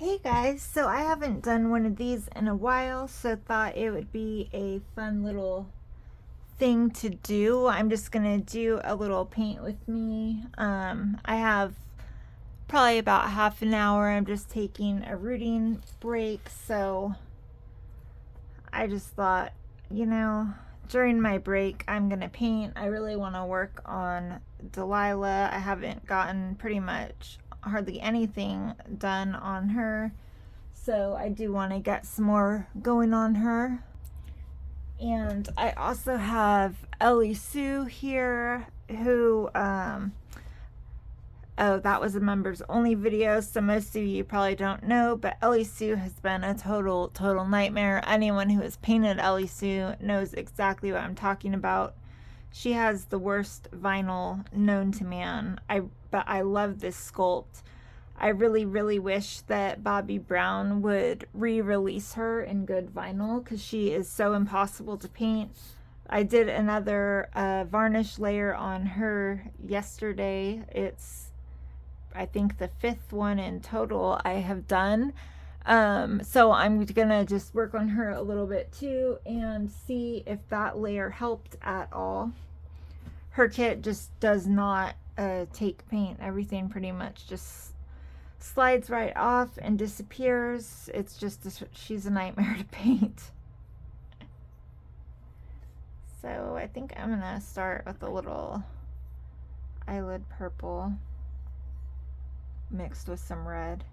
Hey guys, so I haven't done one of these in a while, so thought it would be a fun little thing to do. I'm just gonna do a little paint with me. I have probably about half an hour. I'm just taking a rooting break, so I just thought, during my break, I'm gonna paint. I really want to work on Delilah. I haven't gotten pretty much hardly anything done on her. So I do want to get some more going on her. And I also have Ellie-Sue here who, oh, that was a members only video, so most of you probably don't know, but Ellie-Sue has been a total nightmare. Anyone who has painted Ellie-Sue knows exactly what I'm talking about. She has the worst vinyl known to man. But I love this sculpt. I really wish that Bobbi Brown would re-release her in good vinyl because she is so impossible to paint. I did another varnish layer on her yesterday. It's, I think, the 5th one in total I have done. So I'm gonna just work on her a little bit too and see if that layer helped at all. Her kit just does not take paint. Everything pretty much just slides right off and disappears. It's just, she's a nightmare to paint. So I think I'm gonna start with a little eyelid purple mixed with some red.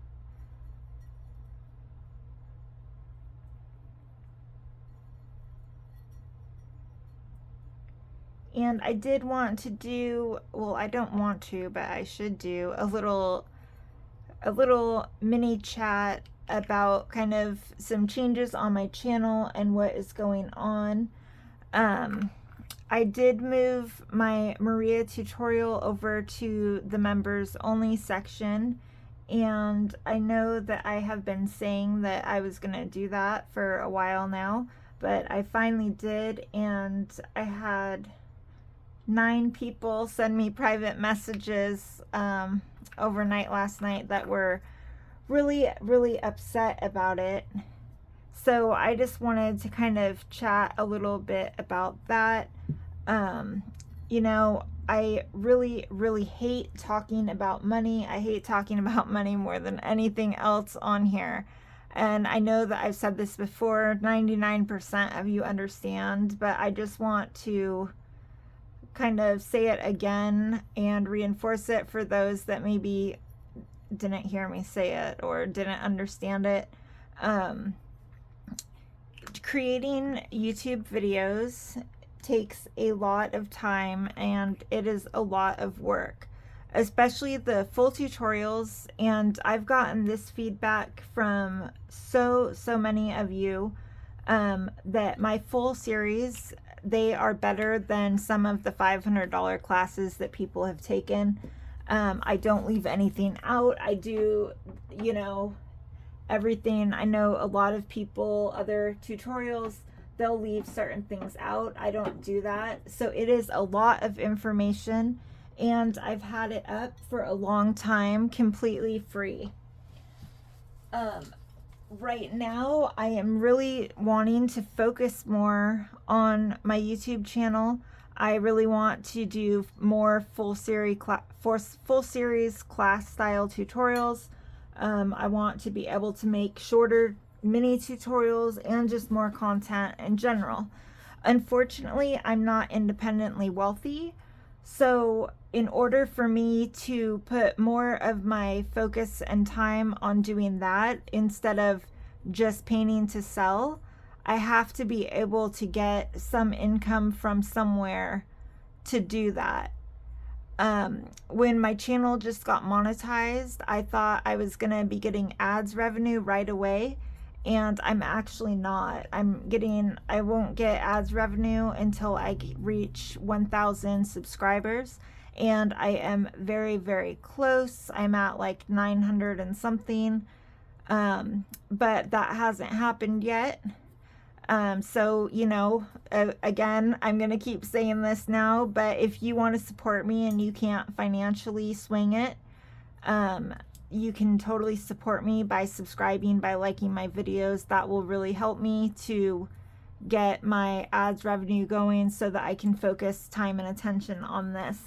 And I did want to do, well, I don't want to, but I should do a little mini chat about kind of some changes on my channel and what is going on. I did move my Maria tutorial over to the members only section, and I know that I have been saying that I was gonna do that for a while now, but I finally did, and I had 9 people send me private messages overnight last night that were really upset about it. So I just wanted to kind of chat a little bit about that. I really hate talking about money. I hate talking about money more than anything else on here. And I know that I've said this before, 99% of you understand, but I just want to kind of say it again and reinforce it for those that maybe didn't hear me say it or didn't understand it. Creating YouTube videos takes a lot of time and it is a lot of work, especially the full tutorials. And I've gotten this feedback from so many of you that my full series, they are better than some of the $500 classes that people have taken. I don't leave anything out. I do, everything. I know a lot of people, other tutorials, they'll leave certain things out. I don't do that. So it is a lot of information, and I've had it up for a long time, completely free. Right now, I am really wanting to focus more on my YouTube channel. I really want to do more full series class style tutorials. I want to be able to make shorter mini tutorials and just more content in general. Unfortunately, I'm not independently wealthy, so in order for me to put more of my focus and time on doing that instead of just painting to sell, I have to be able to get some income from somewhere to do that. When my channel just got monetized, I thought I was gonna be getting ads revenue right away, and I'm actually not. I won't get ads revenue until I reach 1,000 subscribers, and I am very close. I'm at like 900 and something, but that hasn't happened yet. So, again, I'm going to keep saying this now, but if you want to support me and you can't financially swing it, you can totally support me by subscribing, by liking my videos. That will really help me to get my ads revenue going so that I can focus time and attention on this.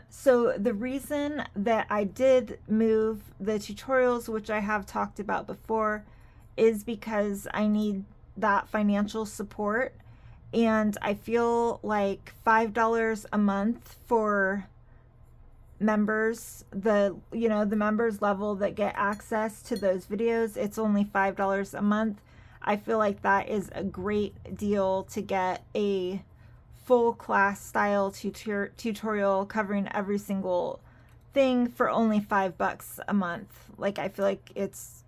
So the reason that I did move the tutorials, which I have talked about before, is because I need that financial support. And I feel like $5 a month for members, the members level that get access to those videos, it's only $5 a month. I feel like that is a great deal to get a full class style tutorial covering every single thing for only $5 a month. Like, I feel like it's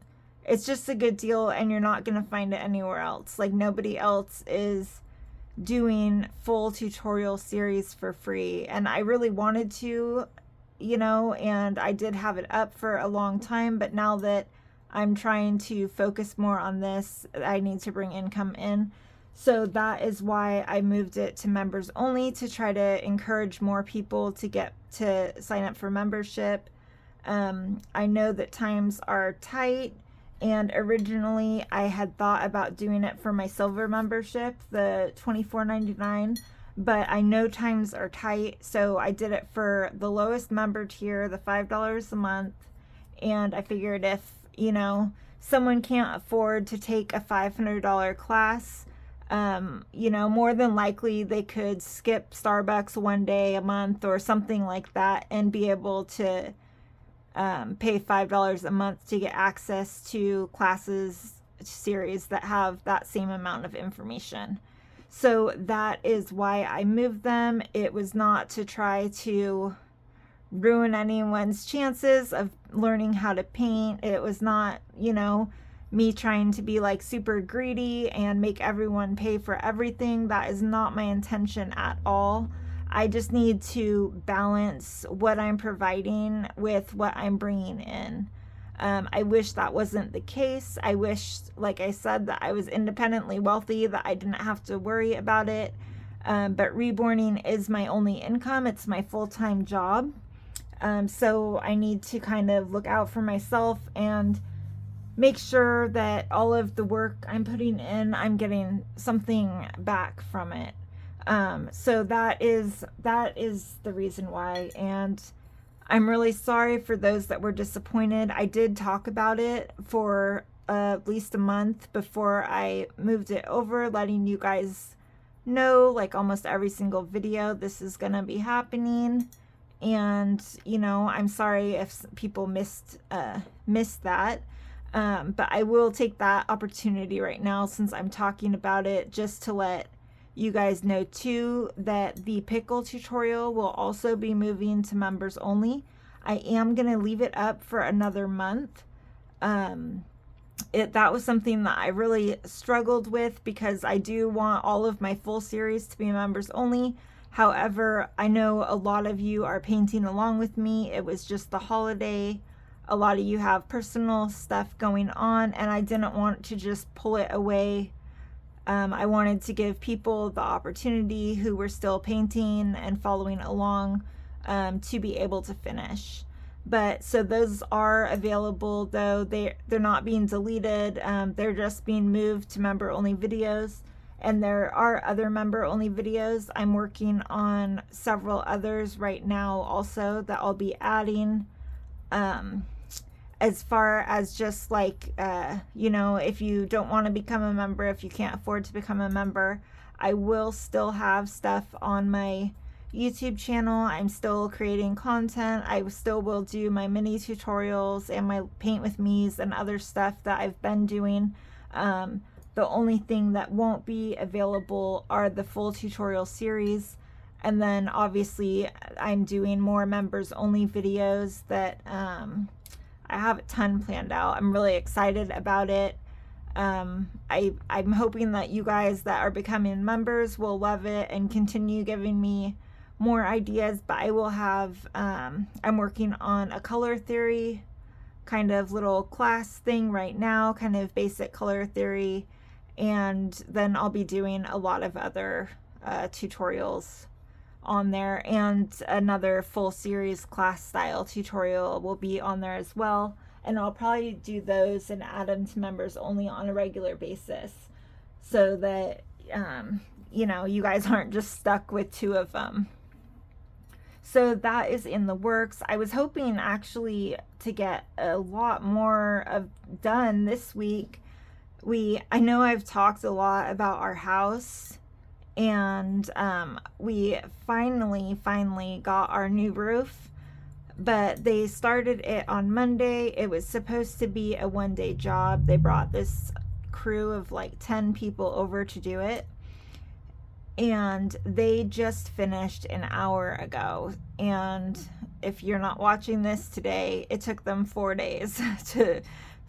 just a good deal, and you're not gonna find it anywhere else. Like, nobody else is doing full tutorial series for free, and I really wanted to, and I did have it up for a long time, but now that I'm trying to focus more on this, I need to bring income in. So that is why I moved it to members only, to try to encourage more people to get to sign up for membership. I know that times are tight, and originally I had thought about doing it for my silver membership, the $24.99, but I know times are tight, so I did it for the lowest member tier, the $5 a month. And I figured if someone can't afford to take a $500 class, more than likely they could skip Starbucks one day a month or something like that and be able to pay $5 a month to get access to classes series that have that same amount of information. So that is why I moved them. It was not to try to ruin anyone's chances of learning how to paint. It was not, me trying to be like super greedy and make everyone pay for everything. That is not my intention at all. I just need to balance what I'm providing with what I'm bringing in. I wish that wasn't the case. I wish, like I said, that I was independently wealthy, that I didn't have to worry about it. But Reborning is my only income. It's my full-time job. So I need to kind of look out for myself and make sure that all of the work I'm putting in, I'm getting something back from it. So that is the reason why. And I'm really sorry for those that were disappointed. I did talk about it for at least a month before I moved it over, letting you guys know, like almost every single video, this is gonna be happening. And I'm sorry if people missed that, but I will take that opportunity right now, since I'm talking about it, just to let you guys know too that the pickle tutorial will also be moving to members only. I am gonna leave it up for another month. That was something that I really struggled with, because I do want all of my full series to be members only. However, I know a lot of you are painting along with me. It was just the holiday. A lot of you have personal stuff going on, and I didn't want to just pull it away. I wanted to give people the opportunity who were still painting and following along to be able to finish. But so those are available, though they're not being deleted. They're just being moved to member only videos. And there are other member only videos. I'm working on several others right now also that I'll be adding. As far as just like, if you don't want to become a member, if you can't afford to become a member, I will still have stuff on my YouTube channel. I'm still creating content. I still will do my mini tutorials and my paint with me's and other stuff that I've been doing. The only thing that won't be available are the full tutorial series. And then obviously I'm doing more members only videos that I have a ton planned out. I'm really excited about it. I'm hoping that you guys that are becoming members will love it and continue giving me more ideas. But I will have, I'm working on a color theory kind of little class thing right now, kind of basic color theory. And then I'll be doing a lot of other tutorials on there, and another full series class style tutorial will be on there as well. And I'll probably do those and add them to members only on a regular basis, so that you know, you guys aren't just stuck with 2 of them. So that is in the works. I was hoping actually to get a lot more of done this week. I know I've talked a lot about our house, and we finally got our new roof, but they started it on Monday. It was supposed to be a 1-day job. They brought this crew of like 10 people over to do it, and they just finished an hour ago. And if you're not watching this today, it took them 4 days to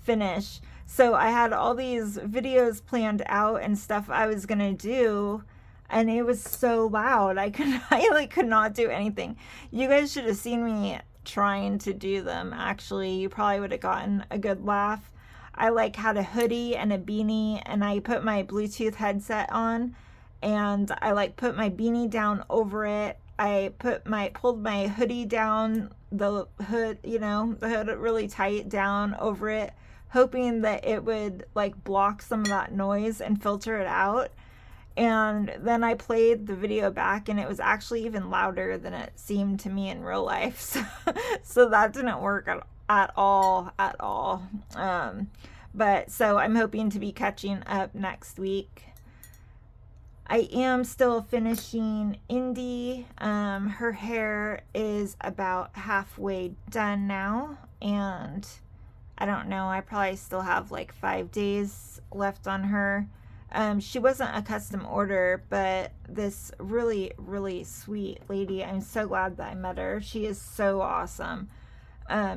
finish. So I had all these videos planned out and stuff I was gonna do, and it was so loud. I could not do anything. You guys should have seen me trying to do them. Actually, you probably would have gotten a good laugh. I like had a hoodie and a beanie, and I put my Bluetooth headset on, and I like put my beanie down over it. I pulled my hoodie down, the hood, you know, the hood really tight down over it, hoping that it would like block some of that noise and filter it out. And then I played the video back, and it was actually even louder than it seemed to me in real life. So that didn't work at all. But so I'm hoping to be catching up next week. I am still finishing Indy. Her hair is about halfway done now, and I don't know, I probably still have like 5 days left on her. She wasn't a custom order, but this really, really sweet lady, I'm so glad that I met her. She is so awesome.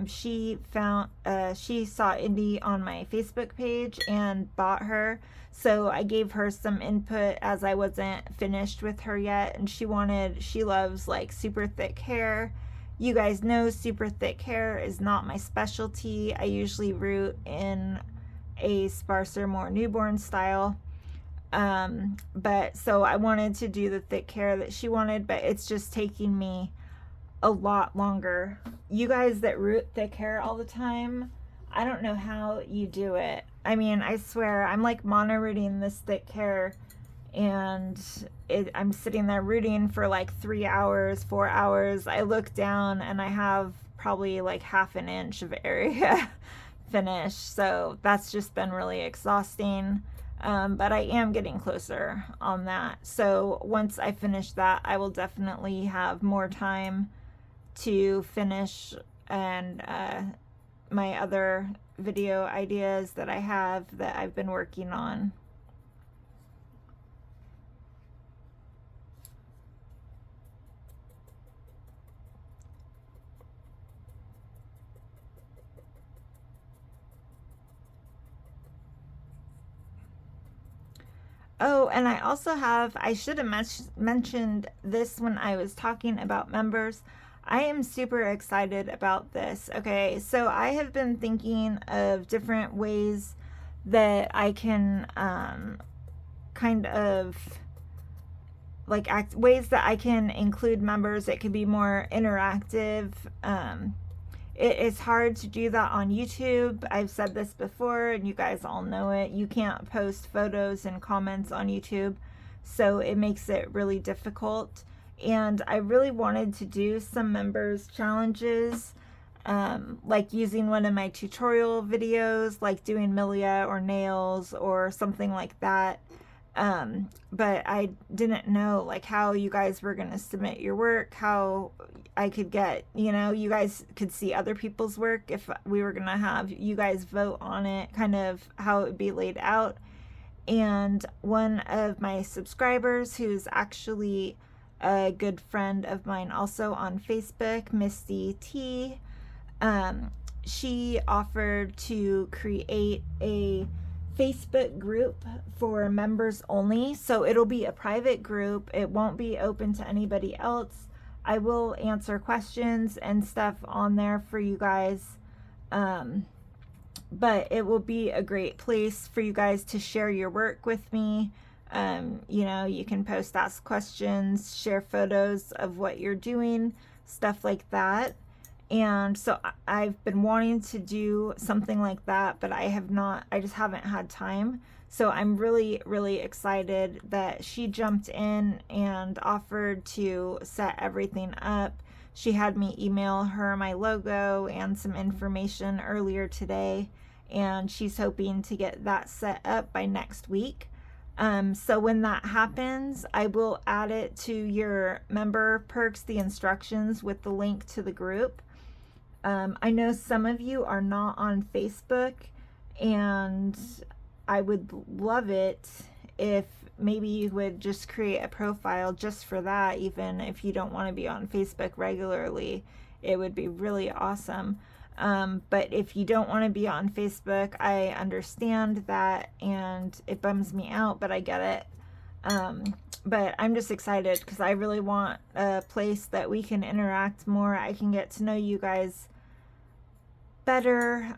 She saw Indy on my Facebook page and bought her. So I gave her some input as I wasn't finished with her yet. And she loves like super thick hair. You guys know super thick hair is not my specialty. I usually root in a sparser, more newborn style. But so I wanted to do the thick hair that she wanted, but it's just taking me a lot longer. You guys that root thick hair all the time, I don't know how you do it. I mean, I swear, I'm like mono-rooting this thick hair, and I'm sitting there rooting for like 3 hours, 4 hours. I look down and I have probably like half an inch of area finished. So that's just been really exhausting. But I am getting closer on that. So once I finish that, I will definitely have more time to finish and my other video ideas that I have that I've been working on. Oh, and I should have mentioned this when I was talking about members. I am super excited about this. Okay, so I have been thinking of different ways that I can kind of like ways that I can include members that could be more interactive. It is hard to do that on YouTube. I've said this before, and you guys all know it. You can't post photos and comments on YouTube, so it makes it really difficult. And I really wanted to do some members challenges, like using one of my tutorial videos, like doing Milia or nails or something like that. But I didn't know like how you guys were going to submit your work, how I could get, you know, you guys could see other people's work, if we were going to have you guys vote on it, kind of how it would be laid out. And one of my subscribers, who's actually a good friend of mine also on Facebook, Misty T, she offered to create a Facebook group for members only. So it'll be a private group. It won't be open to anybody else. I will answer questions and stuff on there for you guys. But it will be a great place for you guys to share your work with me. You know, you can post, ask questions, share photos of what you're doing, stuff like that. And so I've been wanting to do something like that, but I just haven't had time. So I'm really, really excited that she jumped in and offered to set everything up. She had me email her my logo and some information earlier today, and she's hoping to get that set up by next week. So when that happens, I will add it to your member perks, the instructions with the link to the group. I know some of you are not on Facebook, and I would love it if maybe you would just create a profile just for that, even if you don't want to be on Facebook regularly. It would be really awesome. But if you don't want to be on Facebook, I understand that, and it bums me out, but I get it. But I'm just excited because I really want a place that we can interact more. I can get to know you guys better.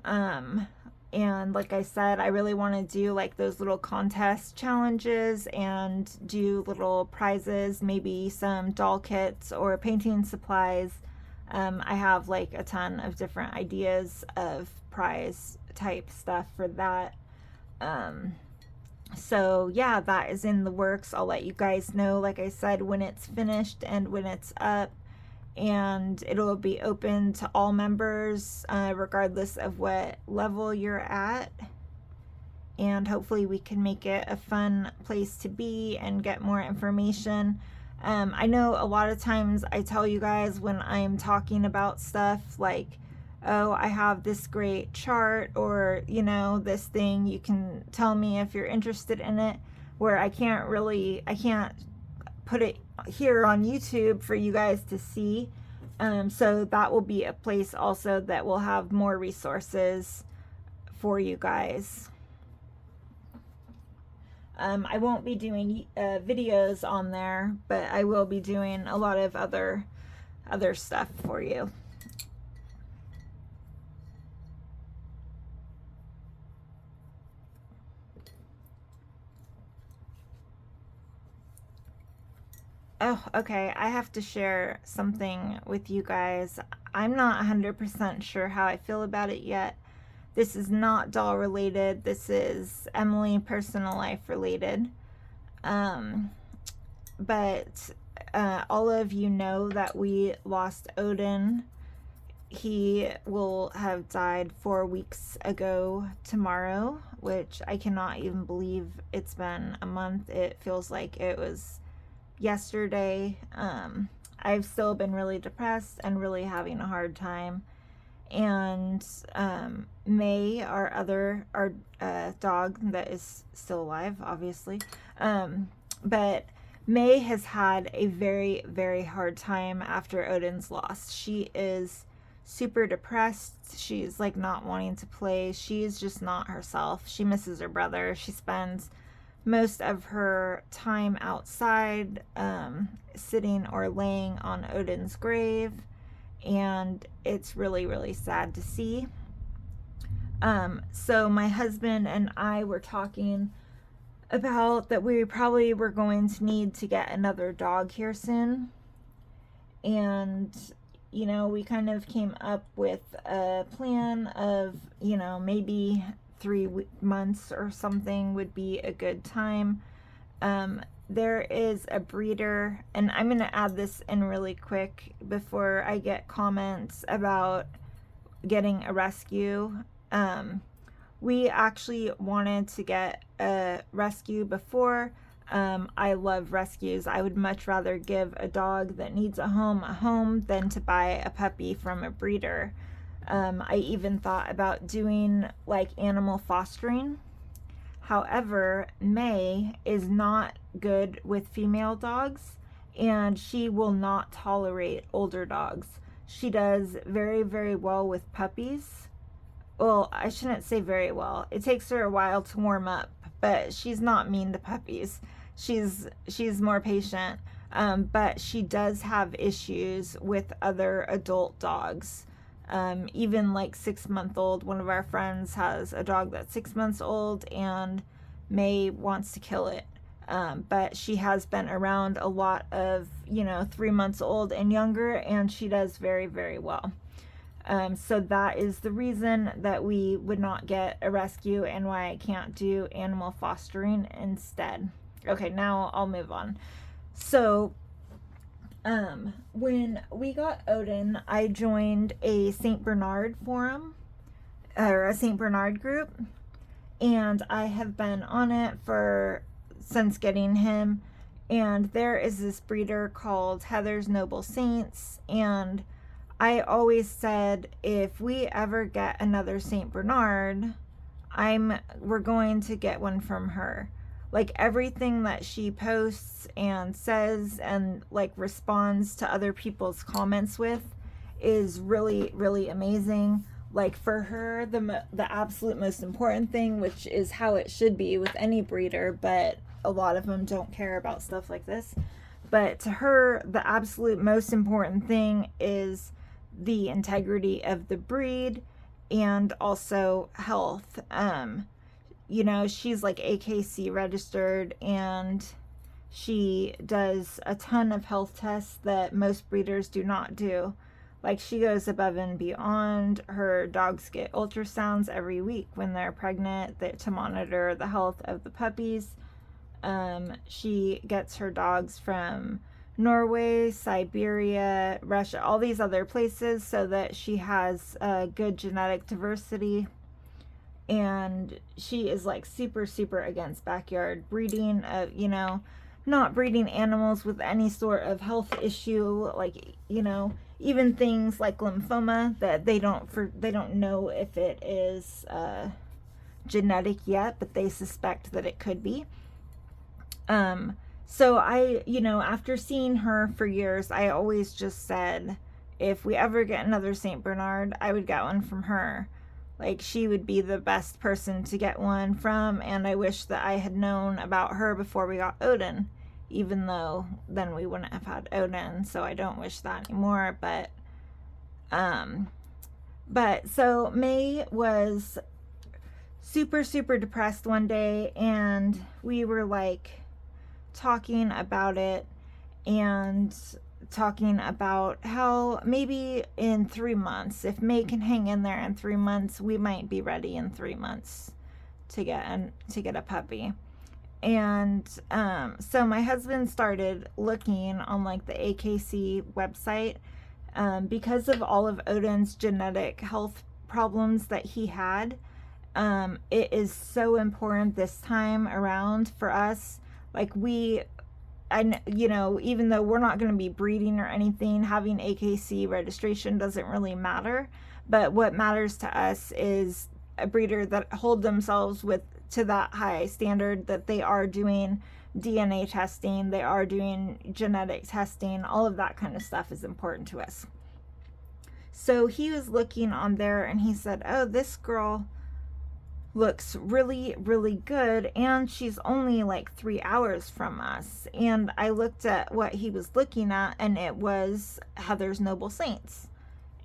And like I said, I really want to do like those little contest challenges and do little prizes, maybe some doll kits or painting supplies. I have like a ton of different ideas of prize type stuff for that. So yeah, that is in the works. I'll let you guys know, like I said, when it's finished and when it's up, and it'll be open to all members, regardless of what level you're at. And hopefully we can make it a fun place to be and get more information. I know a lot of times I tell you guys when I'm talking about stuff like, oh, I have this great chart, or, you know, this thing, you can tell me if you're interested in it, where I can't put it here on YouTube for you guys to see. So that will be a place also that will have more resources for you guys. I won't be doing videos on there, but I will be doing a lot of other stuff for you. Oh, okay. I have to share something with you guys. I'm not 100% sure how I feel about it yet. This is not doll related. This is Emily personal life related. But all of you know that we lost Odin. He will have died 4 weeks ago tomorrow, which I cannot even believe it's been a month. It feels like it was yesterday. I've still been really depressed and really having a hard time. And May, our dog that is still alive, obviously, but May has had a very, very hard time after Odin's loss. She is super depressed. She's like not wanting to play. She's just not herself. She misses her brother. She spends most of her time outside, sitting or laying on Odin's grave, and it's really, really sad to see. So my husband and I were talking about that we probably were going to need to get another dog here soon, and you know, we kind of came up with a plan of, you know, maybe 3 months or something would be a good time. There is a breeder, and I'm going to add this in really quick before I get comments about getting a rescue. We actually wanted to get a rescue before. I love rescues. I would much rather give a dog that needs a home than to buy a puppy from a breeder. I even thought about doing like animal fostering. However, May is not good with female dogs, and she will not tolerate older dogs. She does very, very well with puppies. Well, I shouldn't say very well. It takes her a while to warm up, but she's not mean to puppies. She's more patient, but she does have issues with other adult dogs. Even like 6-month-old, one of our friends has a dog that's 6 months old, and May wants to kill it. But she has been around a lot of, 3 months old and younger, and she does very, very well. So that is the reason that we would not get a rescue and why I can't do animal fostering instead. Okay, now I'll move on. So, when we got Odin, I joined a St. Bernard forum, or a St. Bernard group, and I have been on it since getting him. And there is this breeder called Heather's Noble Saints, and I always said, if we ever get another St. Bernard, we're going to get one from her. Like, everything that she posts and says and like responds to other people's comments with is really, really amazing. Like, for her, the absolute most important thing, which is how it should be with any breeder, but a lot of them don't care about stuff like this. But to her, the absolute most important thing is the integrity of the breed and also health. She's like AKC registered, and she does a ton of health tests that most breeders do not do. Like, she goes above and beyond. Her dogs get ultrasounds every week when they're pregnant to monitor the health of the puppies. She gets her dogs from Norway, Siberia, Russia, all these other places, so that she has a good genetic diversity. And she is like super, super against backyard breeding, not breeding animals with any sort of health issue, like, even things like lymphoma that they don't know if it is genetic yet, but they suspect that it could be. So I, after seeing her for years, I always just said, if we ever get another St. Bernard, I would get one from her. Like, she would be the best person to get one from, and I wish that I had known about her before we got Odin, even though then we wouldn't have had Odin, so I don't wish that anymore. But so May was super, super depressed one day, and we were like talking about it and talking about how maybe in 3 months, if May can hang in there in 3 months, we might be ready in 3 months to get a puppy. And so my husband started looking on like the AKC website, because of all of Odin's genetic health problems that he had. It is so important this time around for us. Like, even though we're not going to be breeding or anything, having AKC registration doesn't really matter. But what matters to us is a breeder that hold themselves to that high standard, that they are doing DNA testing, they are doing genetic testing, all of that kind of stuff is important to us. So he was looking on there, and he said, oh, this girl looks really, really good, and she's only like 3 hours from us. And I looked at what he was looking at, and it was Heather's Noble Saints.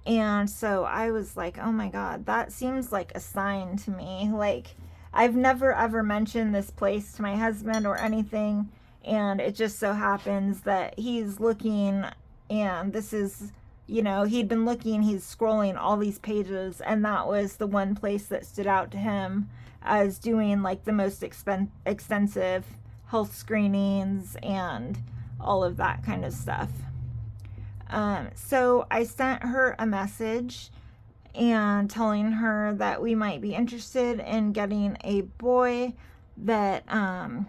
And so I was like, oh my God, that seems like a sign to me. Like, I've never ever mentioned this place to my husband or anything, and it just so happens that he's looking, and this is, he'd been looking, he's scrolling all these pages, and that was the one place that stood out to him as doing like the most extensive health screenings and all of that kind of stuff. So I sent her a message and telling her that we might be interested in getting a boy, that, I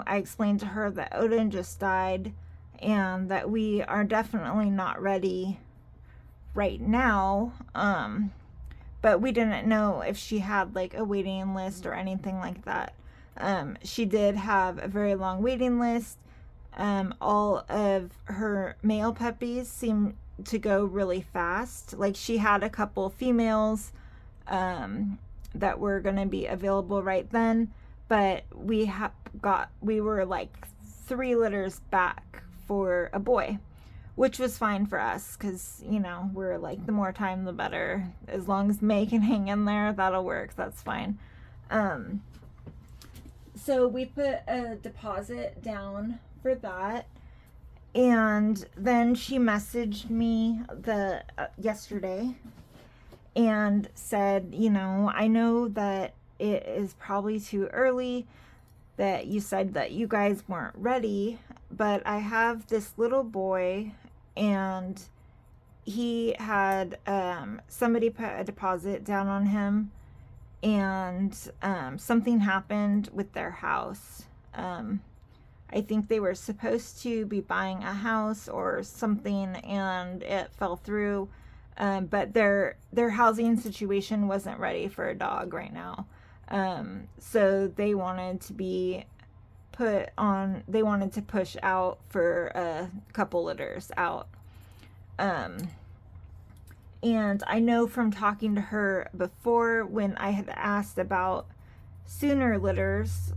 explained to her that Odin just died, and that we are definitely not ready right now. But we didn't know if she had like a waiting list or anything like that. She did have a very long waiting list. All of her male puppies seem to go really fast. Like, she had a couple females that were going to be available right then, but we were like 3 litters back for a boy, which was fine for us, because we're like, the more time the better. As long as May can hang in there, that'll work. That's fine. So we put a deposit down for that. And then she messaged me the yesterday and said, I know that it is probably too early, that you said that you guys weren't ready, but I have this little boy, and he had somebody put a deposit down on him, and something happened with their house. I think they were supposed to be buying a house or something, and it fell through. But their housing situation wasn't ready for a dog right now. So they wanted to be they wanted to push out for a couple litters out. And I know from talking to her before, when I had asked about sooner litters,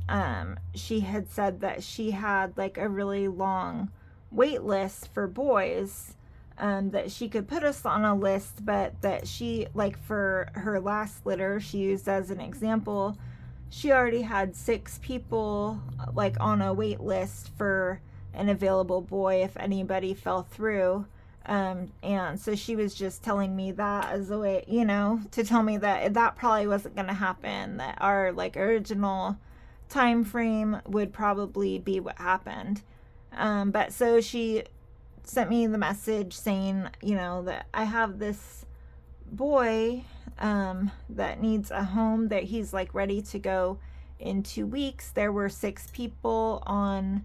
she had said that she had like a really long wait list for boys, that she could put us on a list, but that she, like for her last litter, she used as an example, she already had 6 people like on a wait list for an available boy if anybody fell through. And so she was just telling me that as a way, to tell me that probably wasn't going to happen, that our like original time frame would probably be what happened. But so she sent me the message saying, that I have this boy that needs a home, that he's like ready to go in 2 weeks. There were 6 people on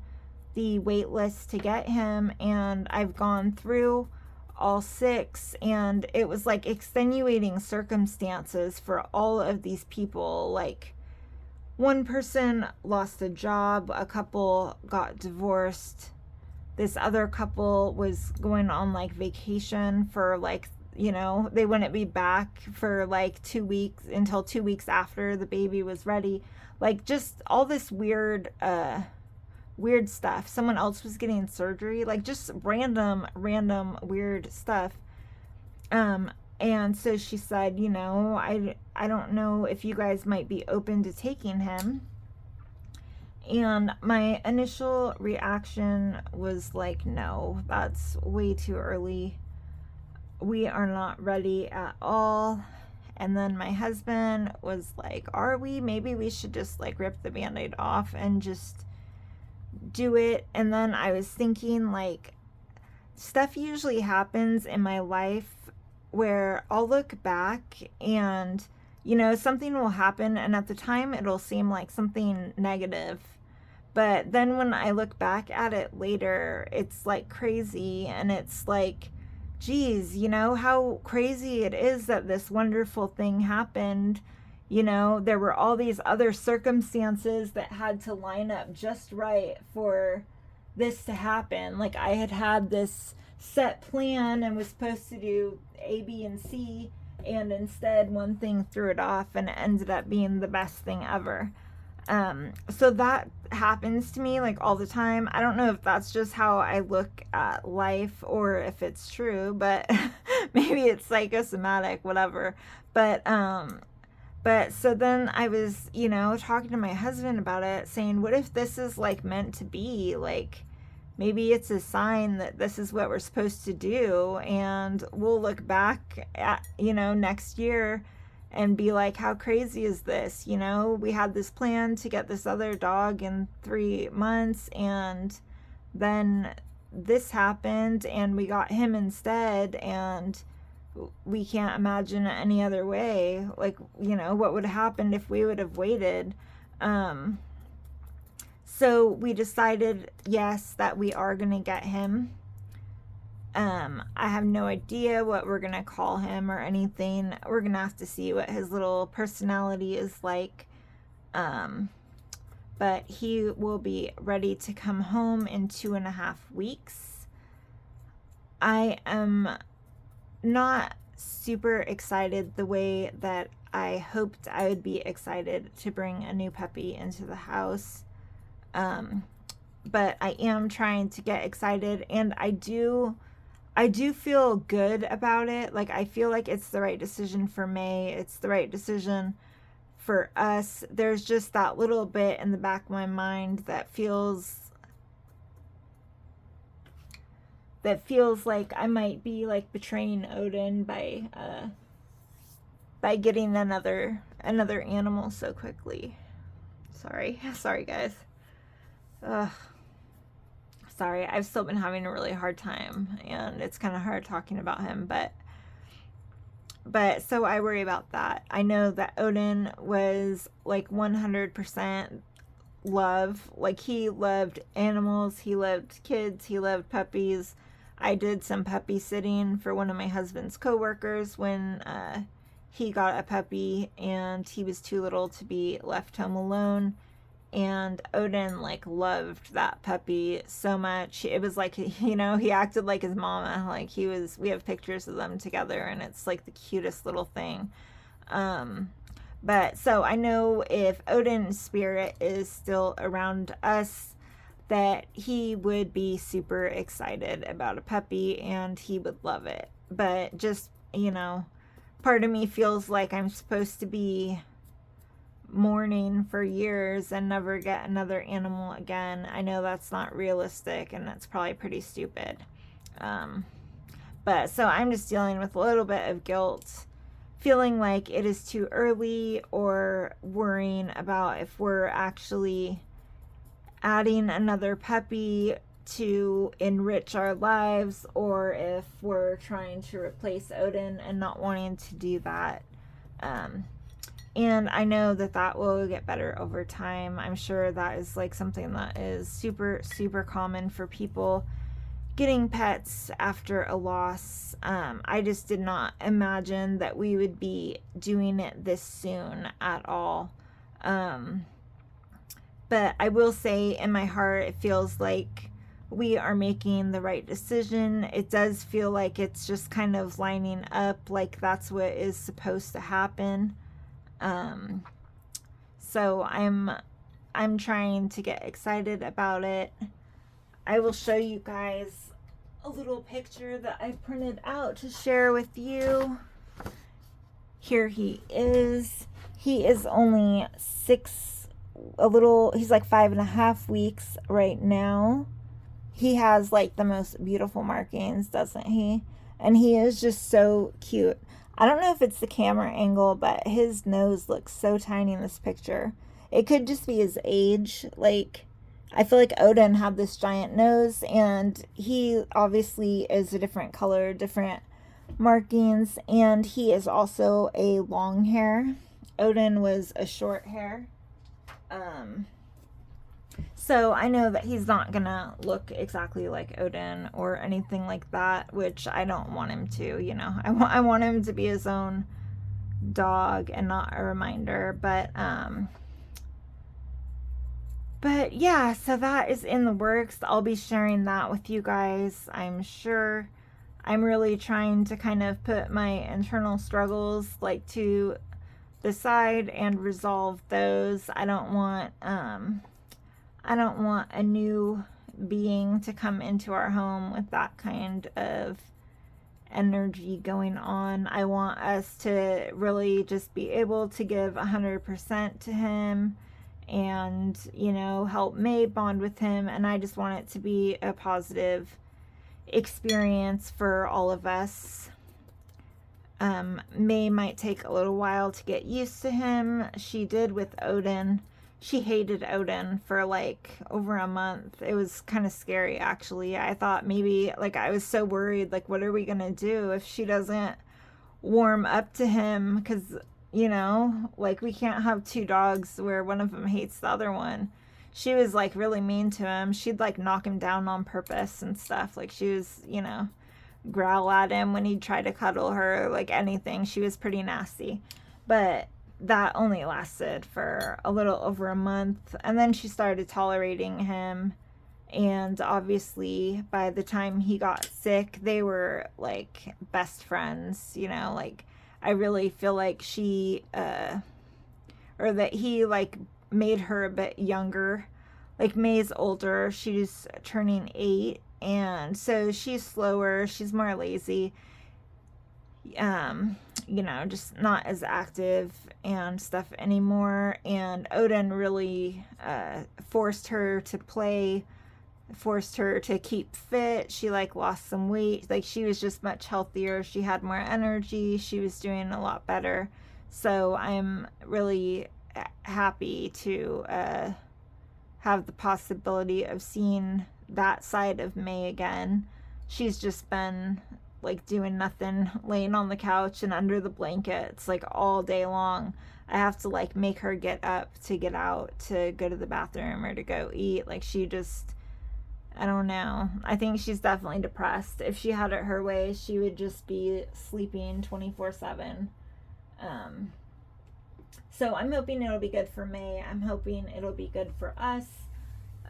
the wait list to get him, and I've gone through all 6, and it was like extenuating circumstances for all of these people. Like, one person lost a job, a couple got divorced, this other couple was going on like vacation for like, they wouldn't be back for like 2 weeks, until 2 weeks after the baby was ready. Like, just all this weird stuff. Someone else was getting surgery, like just random weird stuff. And so she said, I don't know if you guys might be open to taking him. And my initial reaction was like, no, that's way too early. We are not ready at all. And then my husband was like, are we? Maybe we should just like rip the Band-Aid off and just do it. And then I was thinking, like, stuff usually happens in my life where I'll look back and, something will happen, and at the time it'll seem like something negative. But then when I look back at it later, it's like crazy, and it's like, geez, how crazy it is that this wonderful thing happened. There were all these other circumstances that had to line up just right for this to happen. Like, I had this set plan and was supposed to do A, B, and C, and instead one thing threw it off, and it ended up being the best thing ever. So that happens to me like all the time. I don't know if that's just how I look at life or if it's true, but maybe it's psychosomatic, whatever. But so then I was, talking to my husband about it, saying, what if this is like meant to be? Like, maybe it's a sign that this is what we're supposed to do, and we'll look back at, next year and be like, how crazy is this? We had this plan to get this other dog in 3 months, and then this happened and we got him instead, and we can't imagine it any other way. Like, what would have happened if we would have waited. So we decided, yes, that we are going to get him. I have no idea what we're going to call him or anything. We're going to have to see what his little personality is like. But he will be ready to come home in 2.5 weeks. I am not super excited the way that I hoped I would be excited to bring a new puppy into the house. But I am trying to get excited, and I do feel good about it. Like, I feel like it's the right decision for May. It's the right decision for us, there's just that little bit in the back of my mind that feels like I might be like betraying Odin by getting another animal so quickly. Sorry guys. Ugh. Sorry, I've still been having a really hard time, and it's kind of hard talking about him, but so I worry about that. I know that Odin was like 100% love. Like, he loved animals, he loved kids, he loved puppies. I did some puppy sitting for one of my husband's coworkers when he got a puppy and he was too little to be left home alone. And Odin like loved that puppy so much. It was like, you know, he acted like his mama. Like, we have pictures of them together, and it's like the cutest little thing. But so I know if Odin's spirit is still around us, that he would be super excited about a puppy and he would love it. But just, you know, part of me feels like I'm supposed to be mourning for years and never get another animal again. I know that's not realistic, and that's probably pretty stupid. But so I'm just dealing with a little bit of guilt, feeling like it is too early, or worrying about if we're actually adding another puppy to enrich our lives, or if we're trying to replace Odin and not wanting to do that. And I know that will get better over time. I'm sure that is like something that is super, super common for people getting pets after a loss. I just did not imagine that we would be doing it this soon at all. But I will say, in my heart, it feels like we are making the right decision. It does feel like it's just kind of lining up, like that's what is supposed to happen. So I'm trying to get excited about it. I will show you guys a little picture that I printed out to share with you. Here he is. He is only he's like 5.5 weeks right now. He has like the most beautiful markings, doesn't he? And he is just so cute. I don't know if it's the camera angle, but his nose looks so tiny in this picture. It could just be his age. Like, I feel like Odin had this giant nose, and he obviously is a different color, different markings, and he is also a long hair. Odin was a short hair. So I know that he's not gonna look exactly like Odin or anything like that, which I don't want him to, you know. I want him to be his own dog and not a reminder. But yeah, so that is in the works. I'll be sharing that with you guys, I'm sure. I'm really trying to kind of put my internal struggles like to the side and resolve those. I don't want a new being to come into our home with that kind of energy going on. I want us to really just be able to give 100% to him, and, you know, help May bond with him. And I just want it to be a positive experience for all of us. May might take a little while to get used to him. She did with Odin. She hated Odin for like over a month. It was kind of scary, actually. I thought maybe, like, I was so worried, like, what are we gonna do if she doesn't warm up to him? Because, you know, like, we can't have two dogs where one of them hates the other one. She was like really mean to him. She'd like knock him down on purpose and stuff. Like, she was, you know, growl at him when he'd try to cuddle her, like anything. She was pretty nasty. But that only lasted for a little over a month, and then she started tolerating him. And obviously by the time he got sick, they were like best friends, you know. Like, I really feel like she or that he like made her a bit younger. Like, May's older, she's turning 8, and so she's slower, she's more lazy. you know, just not as active and stuff anymore. And Odin really forced her to play, forced her to keep fit. She like lost some weight. Like she was just much healthier. She had more energy. She was doing a lot better. So I'm really happy to have the possibility of seeing that side of May again. She's just been like doing nothing, laying on the couch and under the blankets like all day long. I have to like make her get up to get out to go to the bathroom or to go eat. Like she just, I don't know. I think she's definitely depressed. If she had it her way, she would just be sleeping 24/7. So I'm hoping it'll be good for May. I'm hoping it'll be good for us.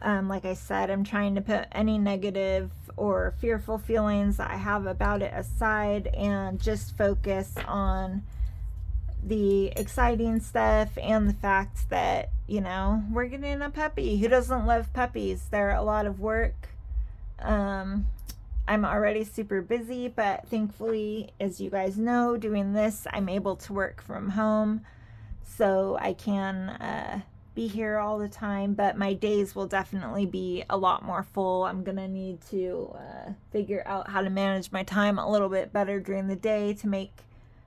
Like I said, I'm trying to put any negative or fearful feelings that I have about it aside and just focus on the exciting stuff and the fact that, you know, we're getting a puppy. Who doesn't love puppies? They're a lot of work. I'm already super busy, but thankfully, as you guys know, doing this, I'm able to work from home. So I can be here all the time, but my days will definitely be a lot more full. I'm gonna need to figure out how to manage my time a little bit better during the day to make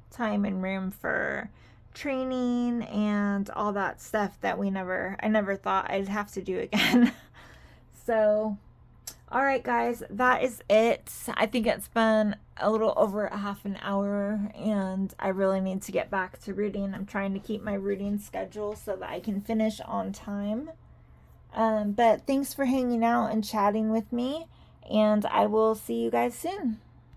time and room for training and all that stuff that I never thought I'd have to do again. So all right, guys, that is it. I think it's been a little over a half an hour, and I really need to get back to reading. I'm trying to keep my reading schedule so that I can finish on time. But thanks for hanging out and chatting with me, and I will see you guys soon.